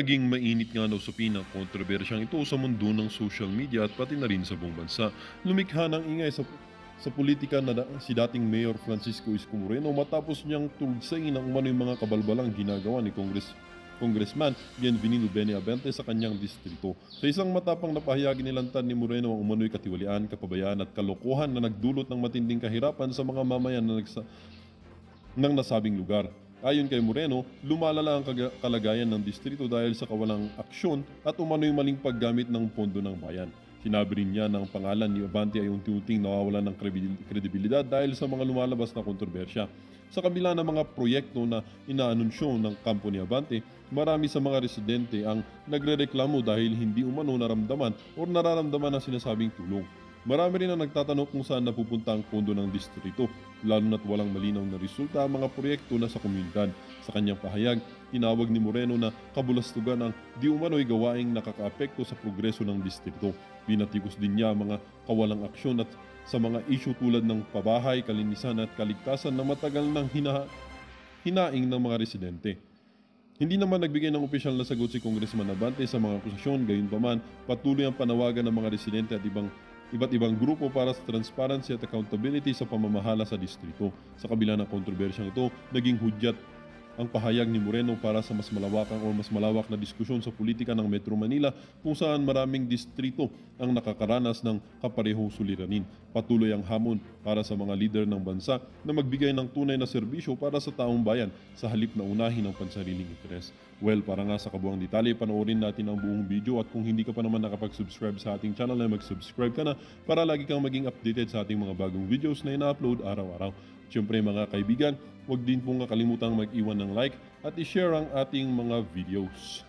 Naging mainit nga na usapin ang kontrobersyang ito sa mundo ng social media at pati na rin sa buong bansa. Lumikha ng ingay sa politika si dating Mayor Francisco Isko Moreno matapos niyang tulsain ang umano'y mga kabalbalang ginagawa ni Congressman Bienvenido Beni Abente sa kanyang distrito. Sa isang matapang na pahayag nilantad ni Moreno ang umano'y katiwalian, kapabayaan at kalokohan na nagdulot ng matinding kahirapan sa mga mamayan ng nasabing lugar. Ayon kay Moreno, lumalala ang kalagayan ng distrito dahil sa kawalang aksyon at umano'y maling paggamit ng pondo ng bayan. Sinabi rin niya na ang pangalan ni Abante ay unti-unting nawawalan ng kredibilidad dahil sa mga lumalabas na kontrobersya. Sa kabila ng mga proyekto na inaanunsyo ng kampo ni Abante, marami sa mga residente ang nagrereklamo dahil hindi umano naramdaman o nararamdaman ang sinasabing tulong. Marami rin ang nagtatanong kung saan napupunta ang pondo ng distrito, lalo na't walang malinaw na resulta ang mga proyekto na sa komunidad. Sa kanyang pahayag, tinawag ni Moreno na kabulastugan ang di umano'y gawaing nakakaapekto sa progreso ng distrito. Binatikos din niya ang mga kawalang aksyon at sa mga isyu tulad ng pabahay, kalinisan at kaligtasan na matagal nang hinaing ng mga residente. Hindi naman nagbigay ng opisyal na sagot si Congressman Abante sa mga akusasyon, gayunpaman patuloy ang panawagan ng mga residente at iba't ibang grupo para sa transparency at accountability sa pamamahala sa distrito. Sa kabila ng kontrobersyang ito, naging hudyat ang pahayag ni Moreno para sa mas malawak na diskusyon sa politika ng Metro Manila kung saan maraming distrito ang nakakaranas ng kaparehong suliranin. Patuloy ang hamon para sa mga lider ng bansa na magbigay ng tunay na serbisyo para sa taong bayan sa halip na unahin ang pansariling interes. Well, para nga sa kabuang detalye, panoorin natin ang buong video at kung hindi ka pa naman nakapag-subscribe sa ating channel ay mag-subscribe ka na para lagi kang maging updated sa ating mga bagong videos na ina-upload araw-araw. Siyempre mga kaibigan, huwag din pong kakalimutang mag-iwan ng like at i-share ang ating mga videos.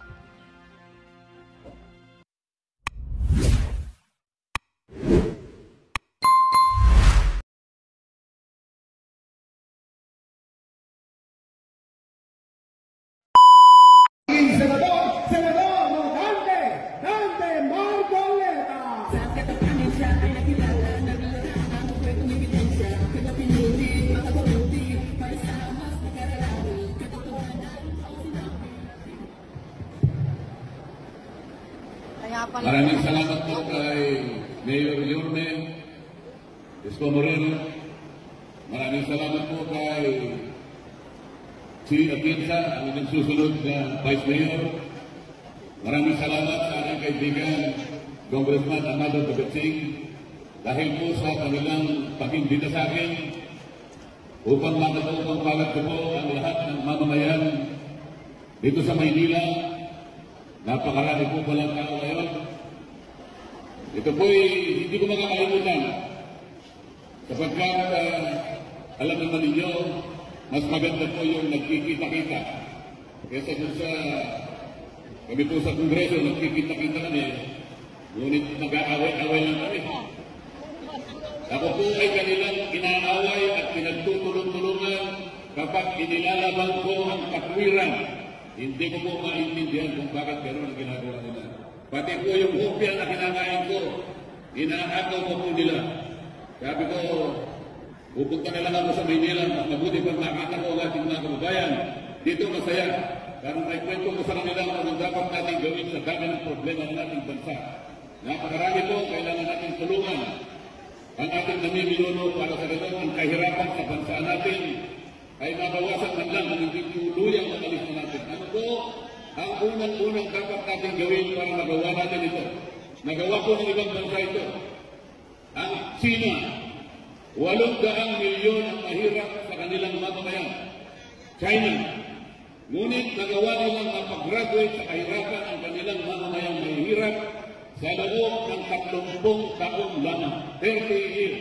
Maraming salamat po kay Mayor Yorme Isko Moreno. Maraming salamat po kay Chi Atienza, ang inyong susunod na Vice Mayor. Maraming salamat sa aking kaibigan Congressman Amado Tabatsing dahil po sa kanilang pag-imbita sa akin upang makatulong palat ko po ang lahat ng mamamayan dito sa Maynila. Napakarami po palang tao ngayon. Ito po'y hindi ko makakalimutan sapagkat alam naman ninyo, mas maganda po yung nagkikita-kita kaysa dun sa kami po sa Kongreso, nagkikita-kita kami, ngunit nag-aaway-away lang kami. Ako po ay kanilang inaaway at pinagtutulong-tulungan kapag inilalaban ko ang katwiran. Hindi ko po maintindihan kung bakit gano'n ang ginagawa nila. Pati po yung hopya na kinakain ko, inaakaw ko po nila. Sabi ko, pupunta na lang ako sa Maynila, mabuti pag makita ko ang ating mga kababayan. Dito masaya. Karang may kwento ko sa kanila kung ang dapat natin gawin sa dami ng problema ng ating bansa. Napakarami po, kailangan natin tulungan ang ating namiminuno para sa ganun ang kahirapan sa bansa natin ay mabawasan man lang ang hindi tuluyang makalis na natin. Ano po ang unang-unang dapat natin gawin para magawa natin ito? Nagawa po ng ibang bansa ito. Ang China, 800 milyon ang mahirap sa kanilang mamamayan. China, ngunit nagawa nilang mapag-graduate sa kahirapan ang kanilang mamamayang mahihirap sa loob ng 30 taon lamang, 30 years.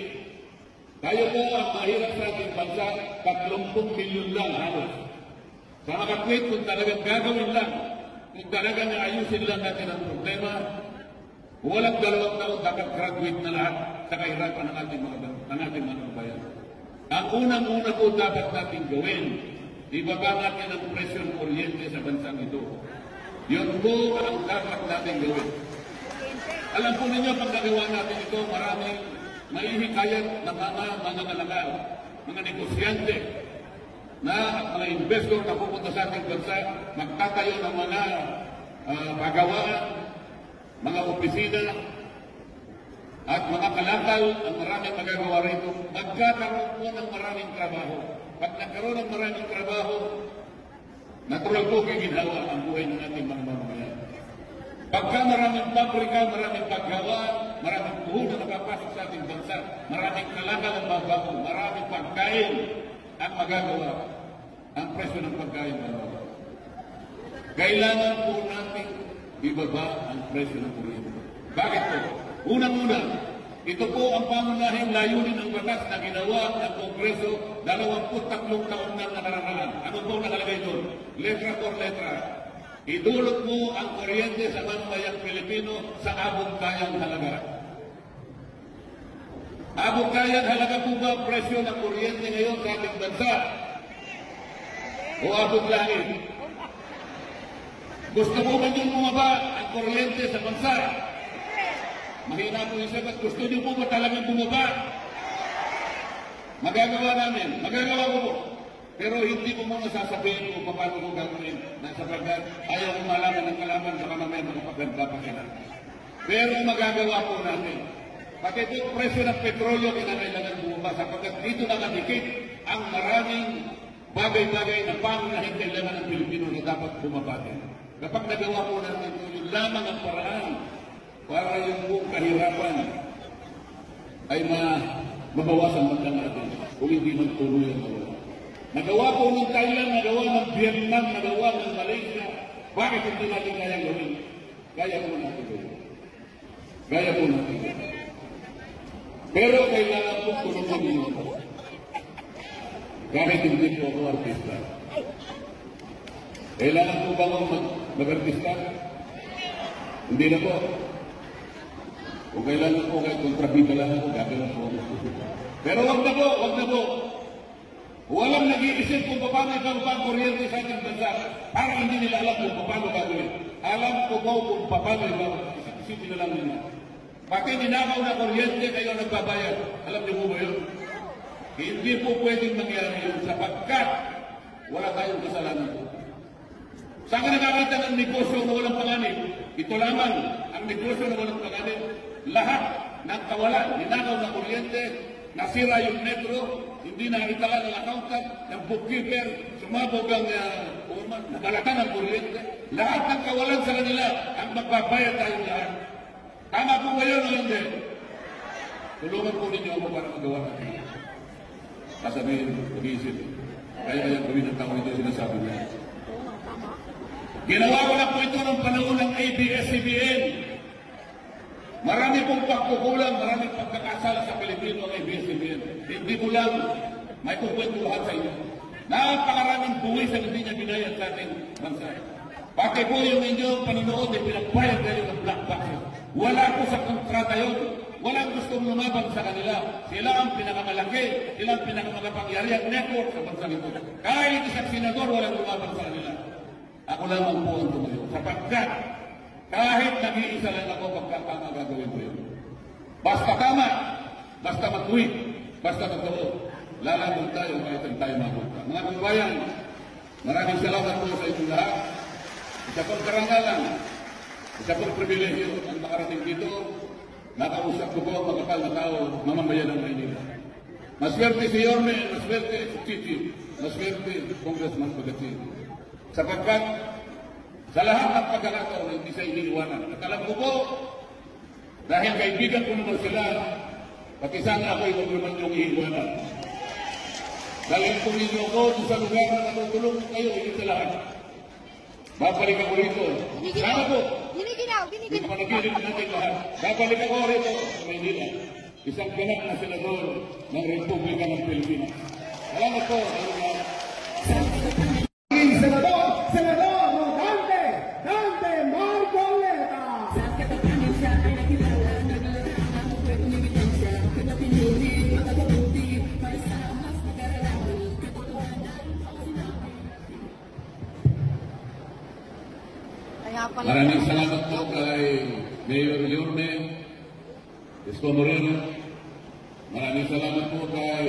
Tayo po ang mahirap sa ating bansa, 30 milyon lang halos. Sa makatwit, kung talagang gagawin lang, kung talagang ayusin lang natin ang problema, walang 2 taon dapat graduate na lahat sa kahirapan ng ating mga kabayan. Ang unang-una po dapat natin gawin, ibaba natin ang presyo ng kuryente sa bansang ito. Yun po ang dapat natin gawin. Alam po ninyo, pag nagawa natin ito, maraming maihikayat na mga nalakal, mga negosyante na mga investor na pupunta sa ating bansa, magtatayo ng mga pagawaan, mga opisina, at mga kalakal ang maraming magagawa rito. Magkakaroon po ng maraming trabaho. Pag nagkaroon ng maraming trabaho, natural po giginhawa ang buhay ng ating mga mamamayan. Pagka maraming pabrika, maraming paggawa, maraming puhunan na napapasok sa ating bansa, maraming kalakal ang babago, maraming pagkain ang magagawa, ang presyo ng pagkain bababa. Kailangan po natin ibaba ang presyo ng kuryente. Bakit po? Unang-una, ito po ang pangunahing layunin ng batas na ginawa ng Kongreso 23 taon na nakaraan. Ano po nakalagay doon? Letra por letra. Idulot mo ang kuryente sa mamamayang Pilipino sa abot-kayang halaga. Abot-kayang halaga po ba ang presyo ng kuryente ngayon sa ating bansa? O abot-langit? Gusto mo ba niyong bumaba ang kuryente sa bansa? Mahina po yung sagot. Gusto niyo po ba talagang bumaba? Magagawa namin. Magagawa ko po. Pero hindi ko muna sasabihin kung paano ko gagawin. Nasa pagkat ayaw ko malaman ng kalaban sa mamamaya mga pagkakapagkakapagkakapag. Pero magagawa po natin. Pati po presyo ng petrolyo kinakailangan bumaba sapagkat dito nakadikit ang maraming bagay-bagay na pangunahing kailangan ng Pilipino na dapat bumaba din. Kapag nagawa po natin ito, yun lamang ang paraan para yung buong kahirapan ay mabawasan man lang natin kung hindi magtuloy ang mawala. Nagawa po ng Thailand, nagawa ng Vietnam, nagawa ng Malaysia. Bakit hindi natin kaya gawin? Kaya po natin gawin. Kaya po natin gawin. Pero kailangan po tulungan ninyo. Kahit hindi po ako artista. Kailangan po ba mag-artista? Hindi na po. Kung kailangan po kahit kontrabida lang ako, gagawin po. Pero wag na po, wag na po. Walang nag-iisip kung paano ibang ang kuryente sa ating bansa para hindi nila alam kung paano gagawin. Alam ko po kung paano ibang isipin na lang nila. Pati ninakaw na kuryente kayo nagbabayad. Alam niyo po ba yun? Hindi po pwedeng mangyari yun sapagkat wala tayong kasalanan po. Saan ka nakakita ng negosyo na walang panganib? Ito lamang ang negosyo na walang panganib. Lahat ng kawalan, ninakaw na kuryente, nasira yung metro, hindi nakitala ng accountant, ng bookkeeper, sumabog ang nabalatan ng kuryente. Lahat ng kawalan sa kanila, ang magbabayad tayong lahat. Tama po ba yun o hindi? Tulungan po ninyo ako para magawa natin. Kasabihin, mag-iisip. Kaya gawin ng tao ito sinasabi niya. Ginawa ko na po ito ng panahon ng ABS-CBN. Marami pong pagkukulang, maraming pagkakasala sa Pilipino ang ABS-CBN. Hindi ko lang may kukwentuhan sa inyo. Napakaraming buwis ang hindi niya binayad sa ating bansa. Pati po yung inyong panunood ay pinagbayad kayo ng black boxes. Wala po sa kontrata yun. Walang gustong lumaban sa kanila. Sila ang pinakamalaki, sila ang pinakamakapangyarihan network sa bansa nito. Kahit isang senador, walang lumaban sa kanila. Ako lamang po ang tumayo. Sapagkat kahit nag-iisa lang ako pagkatama gagawin ko yun. Basta tama, basta mag-tweet, basta totoo. Lalaban tayo kahit ang tayo mapunta. Mga kabayan, maraming salamat po sa inyong lahat. Isa pong karangalan, isa pong pribilehyo ang makarating dito. Nakausap ko po ang magkakal na tao, mamamayan ng Maynila. Maswerte si Yorme, maswerte si Chichi, maswerte si Congressman Pagatsing. Sapagkat sa lahat ng pagkakataon, hindi sa iniiwanan. At alam ko po, dahil kaibigan ko naman sila, pati sana ako'y huwag naman yung iiwanan. Dahil kung ninyo ko sa lugar na natutulong kayo, hindi sa lahat. Babalik ako rito. Sana po. Giniginaw. Hindi ko nagilig natin lahat. Babalik ako rito sa Maynila. Isang ganap na senador ng Republika ng Pilipinas. Salamat po. Senador Dante Marcoleta. Maraming salamat po kay Mayor Yorme Isko Moreno. Maraming salamat po kay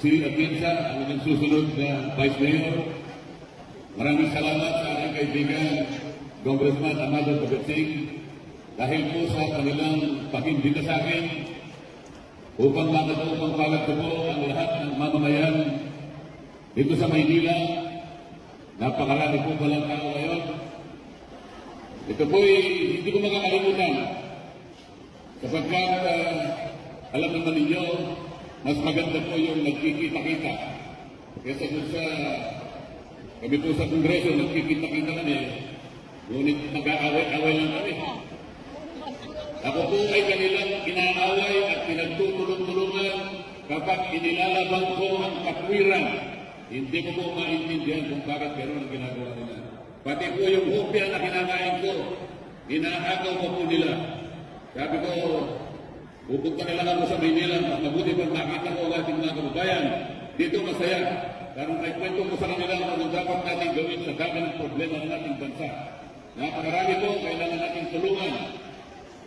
si Atienza, ang inyong susunod na Vice Mayor. Maraming salamat sa aking kaibigan, Congressman Amado Tabetsing, dahil po sa kanilang pag-imbita sa akin upang makatupang palagtubo ang lahat ng mamamayan dito sa Maynila. Napakarami po palang tao ngayon. Ito po'y hindi ko makakalimutan sapagkat alam naman ninyo, mas maganda po yung nagkikita-kita kaysa dun sa kami po sa Kongreso, nagkikita-kita kami, ngunit mag-aaway-away lang kami. Ako po ay kanilang inaaway at pinagtutulong-tulungan kapag inilalaban ko ang katwiran. Hindi ko po maintindihan kung bakit gano'n ang ginagawa nila. Pati po yung hopya na kinakain ko, inaagaw ko po nila. Sabi ko, pupunta na lang ako sa Maynila, mabuti pag makita ko ang ating mga kababayan. Dito masaya. Karong naikwento ko sa kanila kung ano dapat natin gawin sa dami ng problema ng ating bansa. Napakarami po, kailangan natin tulungan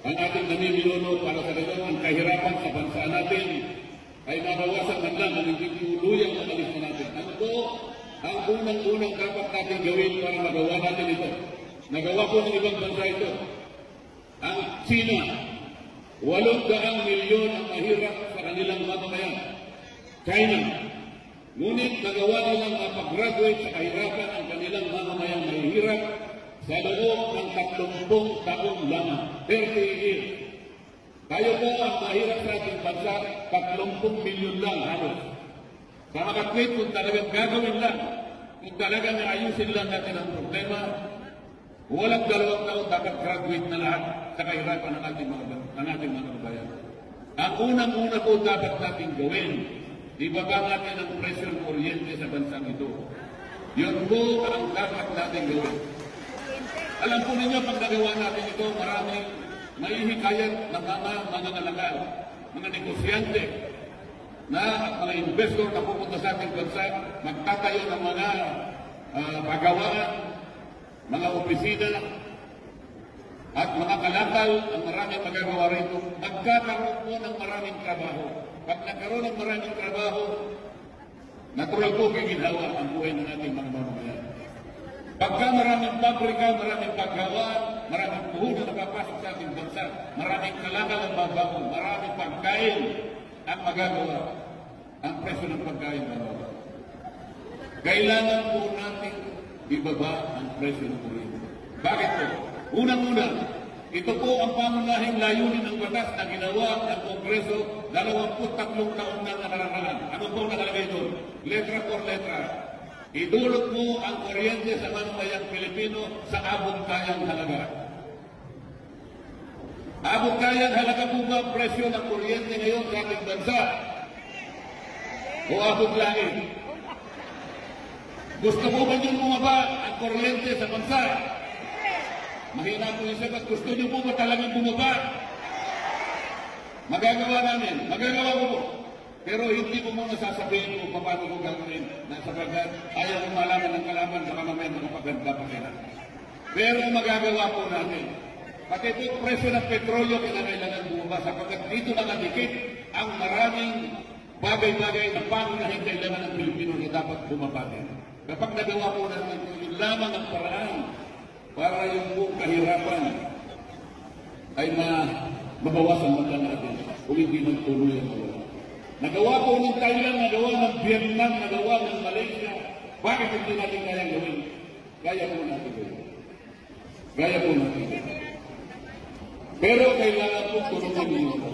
ang ating namiminuno para sa ganun ang kahirapan sa bansa natin ay mabawasan man lang ang hindi tuluyang matalis na natin. Ano po ang unang-unang dapat natin gawin para magawa natin ito? Nagawa po ng ibang bansa ito. Ang China, 800 milyon ang mahirap sa kanilang mamamayan. China, ngunit nagawa nilang mapag-graduate sa kahirapan ang kanilang mamamayan mahirap sa loob ng 30 taon lamang, 30 years. Tayo po ang mahirap sa ating bansa, 30 milyon lang halos. Sa mga tweet, kung talagang gagawin lang, kung talagang ayusin lang natin ang problema, walang 2 taon dapat graduate na lahat sa kahirapan ng ating mga kababayan. Ang unang-una po dapat natin gawin, ibaba natin ang presyo ng kuryente sa bansang ito. Yun po ang dapat natin gawin. Alam po ninyo, pag nagawa natin ito, maraming maihikayat ng mga nangangalakal, mga negosyante, na mga investor na pupunta sa ating bansa, magtatayo ng mga pagawaan, mga opisina, at mga kalakal, ang maraming magagawa rito, magkakaroon po ng maraming trabaho. Pag nagkaroon ng maraming trabaho, natural po giginhawa ang buhay ng ating mga mamamayan. Pagka maraming pabrika, maraming paggawa, maraming puhunan na napapasok sa ating bansa, maraming kalakal ang mabago, maraming pagkain ang magagawa, ang presyo ng pagkain magagawa. Kailangan po natin ibaba ang presyo ng kuryente. Bakit po? Unang-una, ito po ang pangunahing layunin ng batas na ginawa ng Kongreso 23 taon na nakararaan. Ano po nakalagay doon? Letra por letra. Idulot mo ang kuryente sa mamamayang Pilipino sa abot-kayang halaga. Abot-kayang halaga po ba ang presyo ng kuryente ngayon sa ating bansa? O abot-langit? Gusto mo ba niyong bumaba ang kuryente sa bansa? Mahina po yung sagot. Gusto niyo po ba talagang bumaba? Magagawa namin. Magagawa ko po. Pero hindi ko muna sasabihin kung paano ko gagawin na sapagkat ayaw ko malaman ng kalaban sa mamamayan ng kapaganda pa kaya. Pero magagawa po natin. Pati po presyo ng petrolyo kailangan bumaba sapagkat dito nakadikit ang maraming bagay-bagay na pangunahing kailangan ng Pilipino na dapat bumaba din. Kapag nagawa po natin ito, yun lamang ang paraan para yung buong kahirapan ay mabawasan man lang natin kung hindi magtuloy ang wala. Nagawa po ng Thailand, nagawa ng Vietnam, nagawa ng Malaysia. Bakit hindi natin kayang gawin? Kaya po natin gawin. Kaya po natin gawin. Pero kailangan po tulungan ninyo po.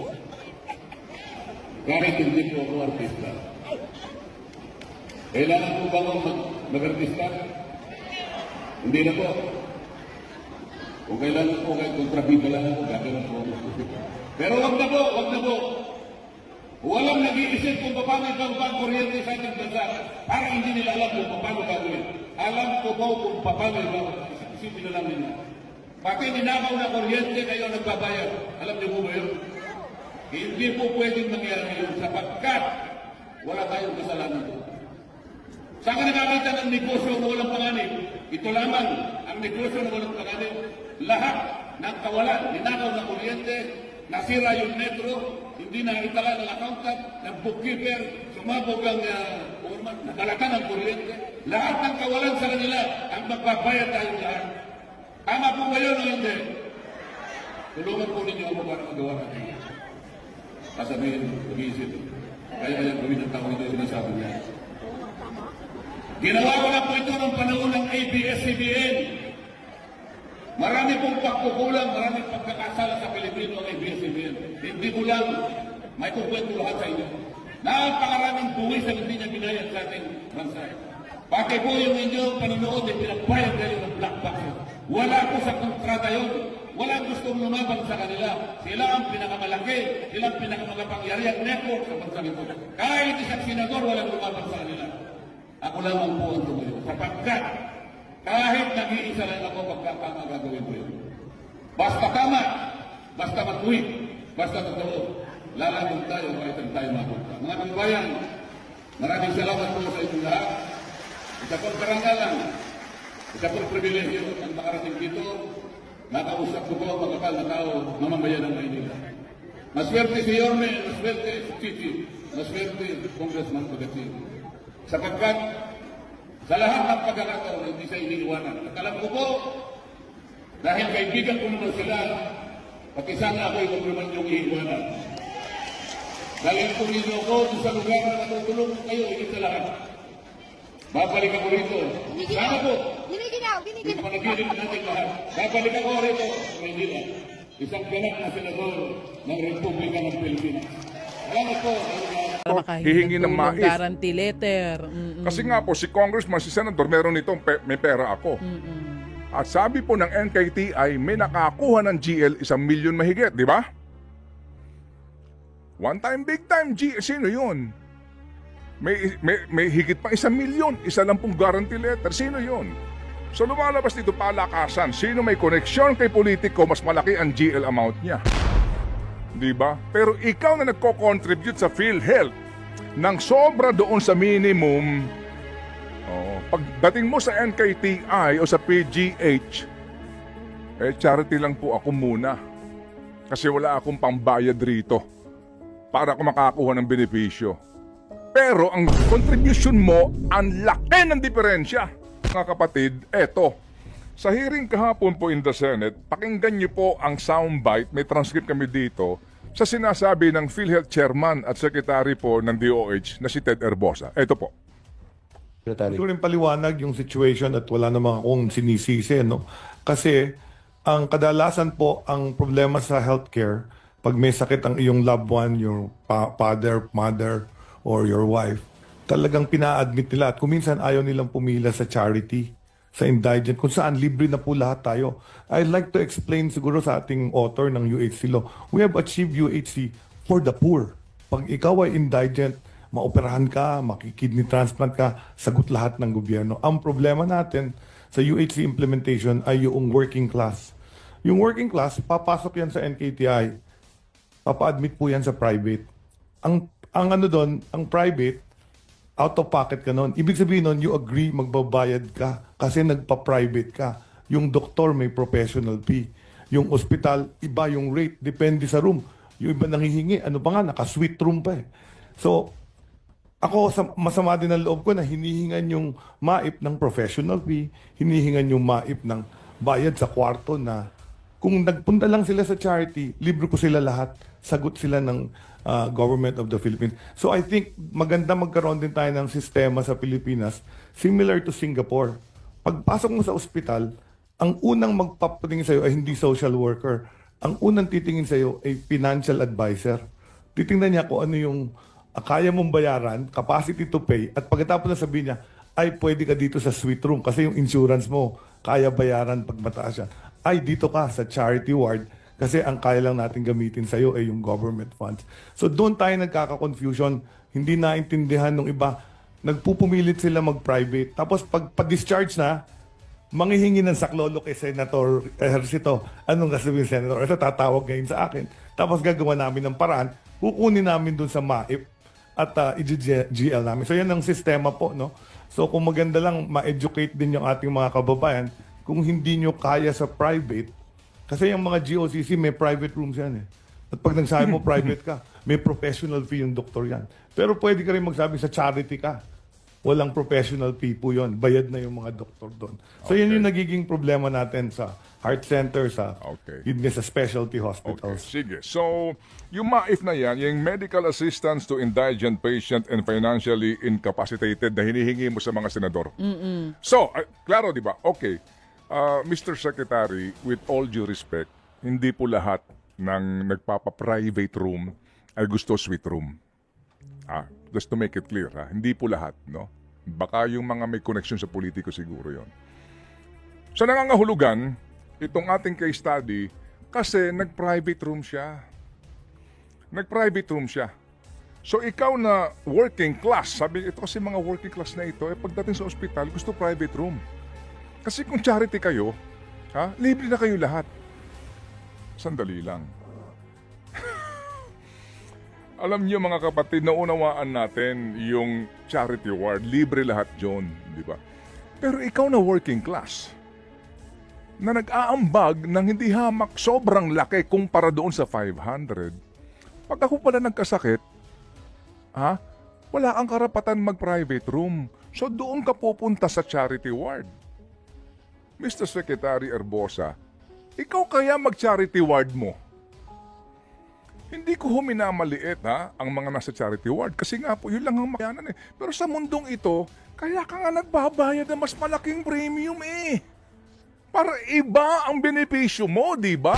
Kahit hindi po ako artista. Kailangan po ba mag-artista? Hindi na po. Kung kailangan po kayo kontrabida lang ako, gagawin po ako. Pero wag na po, wag na po. Walang nag-iisip kung paano ibang kuryente sa ating bansa para hindi nila alam kung paano gagawin. Alam ko po kung paano ibang isipin na lang nila. Pati ninakaw na kuryente kayo nagbabayad. Alam niyo po ba yun? Hindi po pwedeng mangyari yun sapagkat wala tayong kasalanan doon. Saan ka nakakita ng negosyo na walang panganib? Ito lamang ang negosyo na walang panganib. Lahat ng kawalan, ninakaw na kuryente, nasira yung metro, hindi na itala ng accountant, ng bookkeeper, so sumabog ang nakalatan ng kuryente, lahat ng kawalan sa kanila ang magbabayad tayong lahat. Tama po ba yun o hindi? Tulungan po ninyo ako para magawa natin. Kasabihin, pag-iisip. Kaya gawin ng tao ito yung sinasabi niya. Ginawa ko na po ito ng panahon ng ABS-CBN. Marami pong pagkukulang, marami pagkakasala sa Pilipino ang ABS-CBN. Hindi ko lang may kukwento lahat sa inyo. Napakaraming buwis ang hindi niya binayad sa ating bansa. Pati po yung inyong panonood ay pinagbayad kayo ng black box. Wala po sa kontrata yun. Walang gustong lumaban sa kanila. Sila ang pinakamalaki, sila ang pinakamagapangyarihan network sa bansa nito. Kahit isang senador, walang lumaban sa kanila. Ako lang ang po ang tumayo. Sapagkat kahit nag-iisa lang ako pagkakama gagawin ko yun. Basta tama, basta matuwid, basta totoo. Lalaban tayo kahit ang tayo mapunta. Mga kababayan, maraming salamat po sa inyong lahat. Isa pong karangalan, isa pong pribilehyo ang makarating dito. Nakausap ko po ang makakal na tao, mamamayan ng Maynila. Maswerte si Yorme, maswerte si Chichi, maswerte si Congressman Pagatsing. Sapagkat sa lahat ng pagkakataon, hindi sa iniiwanan. At alam ko po, dahil kaibigan ko naman sila, pati sana ako'y huwag naman yung iiwanan. Dahil kung ninyo ko sa lugar na natutulong kayo, higit sa lahat. Babalik ako rito. Sana po. Yung panaginip natin lahat. Babalik ako rito sa Maynila. Isang ganap na senador ng Republika ng Pilipinas. Salamat po. Hihingi ng mais. Guarantee letter. Kasi nga po, si Congressman, si Senator, meron itong may pera ako. At sabi po ng NKTI, may nakakuha ng GL 1 milyon mahigit, di ba? One time, big time, sino yun? May higit pa 1 milyon, isa lang pong guarantee letter, sino yun? So lumalabas dito palakasan, sino may koneksyon kay politiko, mas malaki ang GL amount niya. Diba? Pero ikaw na nagko-contribute sa PhilHealth ng sobra doon sa minimum, pagdating mo sa NKTI o sa PGH, charity lang po ako muna. Kasi wala akong pambayad rito para ako makakuha ng benepisyo. Pero ang contribution mo, ang laki ng diferensya. Mga kapatid, eto. Sa hearing kahapon po in the Senate, pakinggan niyo po ang soundbite, may transcript kami dito, sa sinasabi ng PhilHealth Chairman at Secretary po ng DOH na si Ted Herbosa. Eto po. Gusto rin paliwanag yung situation at wala namang akong sinisisi, no? Kasi ang kadalasan po, ang problema sa healthcare, pag may sakit ang iyong loved one, your father, mother, or your wife, talagang pina-admit nila at kuminsan ayaw nilang pumila sa charity, sa indigent, kung saan libre na po lahat tayo. I'd like to explain siguro sa ating author ng UHC law, we have achieved UHC for the poor. Pag ikaw ay indigent, maoperahan ka, makikidney transplant ka, sagot lahat ng gobyerno. Ang problema natin sa UHC implementation ay yung working class. Yung working class, papasok yan sa NKTI, papa-admit po yan sa private. Ang ano doon, ang private, out of pocket ka noon. Ibig sabihin noon, you agree magbabayad ka kasi nagpa-private ka. Yung doktor may professional fee. Yung ospital, iba yung rate, depende sa room. Yung iba nanghihingi, ano pa nga, naka-suite room pa eh. So, ako, masama din ang loob ko na hinihingan yung maip ng professional fee, hinihingan yung maip ng bayad sa kwarto na kung nagpunta lang sila sa charity, libre ko sila lahat, sagot sila ng government of the Philippines. So I think maganda magkaroon din tayo ng sistema sa Pilipinas similar to Singapore. Pagpasok mo sa ospital, ang unang magpapatingin sa'yo ay hindi social worker. Ang unang titingin sa'yo ay financial advisor. Titingnan niya kung ano yung kaya mong bayaran, capacity to pay, at pagkatapos na sabihin niya, ay pwede ka dito sa suite room kasi yung insurance mo, kaya bayaran pag mataas siya. Ay dito ka sa charity ward kasi ang kaya lang natin gamitin sa'yo ay yung government funds. So doon tayo nagkaka-confusion, hindi naintindihan ng iba, nagpupumilit sila mag-private. Tapos pag pa-discharge na, manghihingi ng saklolo kay Senator Ejercito. Anong sasabihin Senator? Ito tatawag ngayon sa akin. Tapos gagawa namin ng paraan, kukunin namin doon sa MAIP at i-GL namin. So yan ang sistema po, no? So kung maganda lang ma-educate din yung ating mga kababayan, kung hindi nyo kaya sa private, kasi yung mga GOCC may private rooms yan eh. At pag nagsabi mo private ka, may professional fee yung doktor yan. Pero pwede ka rin magsabi sa charity ka. Walang professional fee po yun. Bayad na yung mga doktor doon. So yun yung nagiging problema natin sa heart center, sa, yun sa specialty hospitals. Sige. So, yung MAIF na yan, yung medical assistance to indigent patient and financially incapacitated na hinihingi mo sa mga senador. So, klaro, di ba? Okay. Mr. Secretary, with all due respect, hindi po lahat ng nagpapa-private room ay gusto suite room. Just to make it clear, hindi po lahat, no? Baka yung mga may connection sa politiko siguro yon. So, nangangahulugan, itong ating case study, kasi nag-private room siya. Nag-private room siya. So, ikaw na working class, sabi ito kasi mga working class na ito, pagdating sa ospital, gusto private room. Kasi kung charity kayo, libre na kayo lahat. Sandali lang. Alam niyo mga kapatid, naunawaan natin yung charity ward, libre lahat yun, di ba? Pero ikaw na working class, na nag-aambag ng hindi hamak sobrang laki kumpara doon sa 500. Pag ako pala nagkasakit, wala kang karapatan mag-private room. So doon ka pupunta sa charity ward. Mr. Secretary Erbosa, ikaw kaya mag-charity ward mo? Hindi ko huminamaliit ang mga nasa charity ward kasi nga po yun lang ang makayanan eh. Pero sa mundong ito, kaya ka nga nagbabayad ng mas malaking premium eh. Para iba ang benepisyo mo, di ba?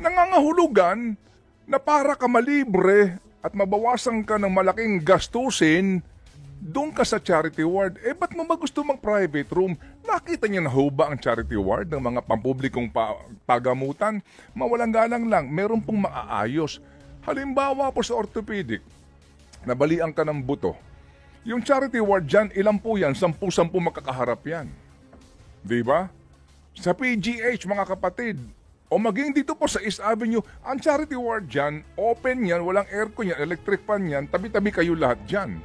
Nangangahulugan na para ka malibre at mabawasan ka ng malaking gastusin, doon ka sa charity ward. Ba't mo ba gusto mag-private room? Nakita niyo na ho ba ang charity ward ng mga pampublikong pagamutan? Mawalang galang lang, meron pong maaayos. Halimbawa po sa orthopedic, nabalian ka ng buto. Yung charity ward dyan, ilan po yan? 10 makakaharap yan. Di ba? Sa PGH, mga kapatid, o maging dito po sa East Avenue, ang charity ward dyan, open yan, walang aircon yan, electric fan yan, tabi-tabi kayo lahat dyan.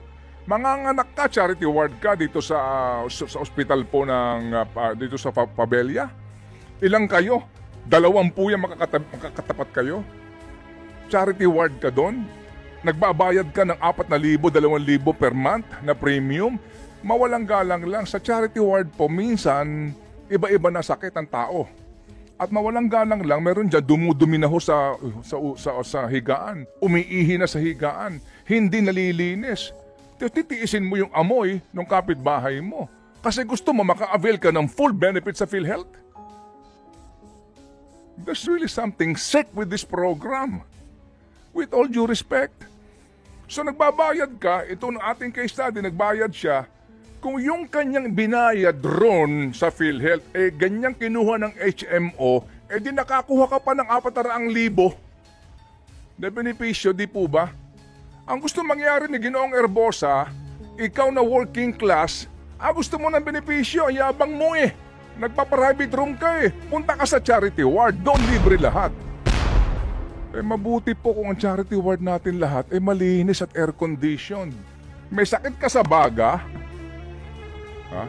Manganganak ka, charity ward ka dito sa ospital po ng, dito sa Pabelia. Ilang kayo? 20 yan makakatapat kayo. Charity ward ka doon. Nagbabayad ka ng 4,000, 2,000 per month na premium. Mawalang galang lang. Sa charity ward po, minsan, iba-iba na sakit ang tao. At mawalang galang lang, meron dyan, dumudumi na ho sa higaan. Umiihi na sa higaan. Hindi nalilinis. Titiisin mo yung amoy ng kapitbahay mo. Kasi gusto mo maka-avail ka ng full benefit sa PhilHealth. There's really something sick with this program. With all due respect. So nagbabayad ka, ito ng ating case study, nagbayad siya. Kung yung kanyang binayad ron sa PhilHealth, ganyang kinuha ng HMO, di nakakuha ka pa ng 400,000 na benepisyo, di po ba? Ang gusto mangyari ni Ginoong Erbosa, ikaw na working class, gusto mo ng benepisyo, yabang mo eh. Nagpa-private room ka eh. Punta ka sa charity ward, doon libre lahat. Mabuti po kung ang charity ward natin lahat malinis at air-conditioned. May sakit ka sa baga,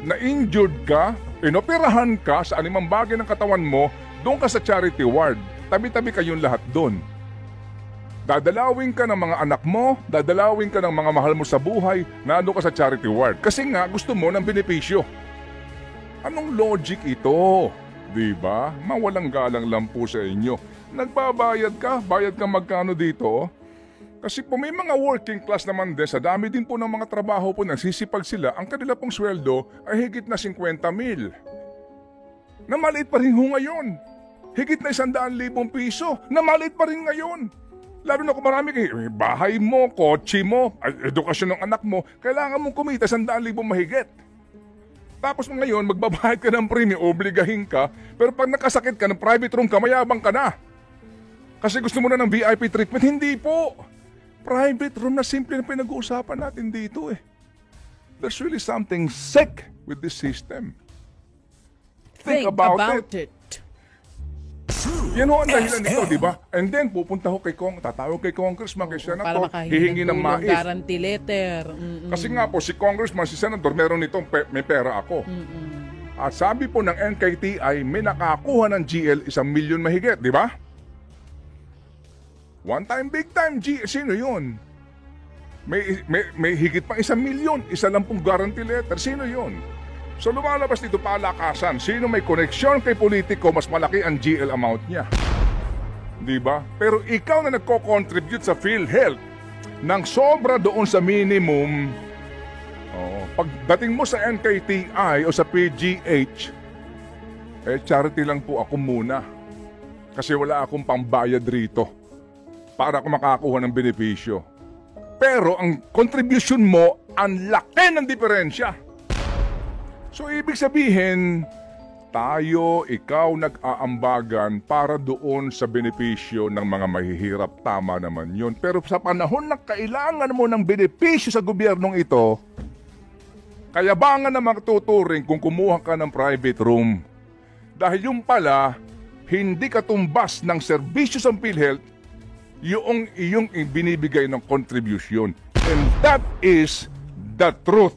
na-injured ka, inoperahan ka sa anumang bagay ng katawan mo, doon ka sa charity ward. Tabi-tabi kayong lahat doon. Dadalawin ka ng mga anak mo, dadalawin ka ng mga mahal mo sa buhay, nando ka sa charity ward. Kasi nga gusto mo ng benepisyo. Anong logic ito? Diba? Mawalang galang lang po sa inyo. Nagbabayad ka, bayad ka magkano dito? Kasi po may mga working class naman din, sa dami din po ng mga trabaho po, nagsisipag sila, ang kanila pong sweldo ay higit na 50,000. Na maliit pa rin ho ngayon. Higit na 100,000 piso, na maliit pa rin ngayon. Lalo na kung marami kayo, bahay mo, kotse mo, edukasyon ng anak mo, kailangan mong kumita 100,000 mahigit. Tapos ngayon, magbabayad ka ng premium, obligahin ka, pero pag nakasakit ka ng private room ka, mayabang ka na. Kasi gusto mo na ng VIP treatment, hindi po. Private room na simple na pinag-uusapan natin dito eh. There's really something sick with this system. Think about it. Yan ho ang dahilan nito, di ba? And then, pupunta ho tatawag kay Congressman, kay Senator, hihingi ng MAIF. Guarantee letter. Kasi nga po, si Congressman, si Senator, meron nitong may pera ako. At sabi po ng NKTI, may nakakuha ng GL 1 milyon mahigit, di ba? One time, big time, sino yun? May higit pang 1 milyon, isa lang pong guarantee letter, sino yun? So lumalabas dito palakasan, sino may koneksyon kay politiko, mas malaki ang GL amount niya. Diba? Pero ikaw na nagko-contribute sa PhilHealth ng sobra doon sa minimum, pagdating mo sa NKTI o sa PGH, charity lang po ako muna. Kasi wala akong pambayad rito para ako makakuha ng benepisyo. Pero ang contribution mo, ang laki ng diferensya. So ibig sabihin, ikaw nag-aambagan para doon sa benepisyo ng mga mahihirap. Tama naman yun. Pero sa panahon na kailangan mo ng benepisyo sa gobyernong ito, kayabangan na magtuturing kung kumuha ka ng private room. Dahil yung pala, hindi katumbas ng serbisyo sa PhilHealth yung iyong binibigay ng contribution. And that is the truth.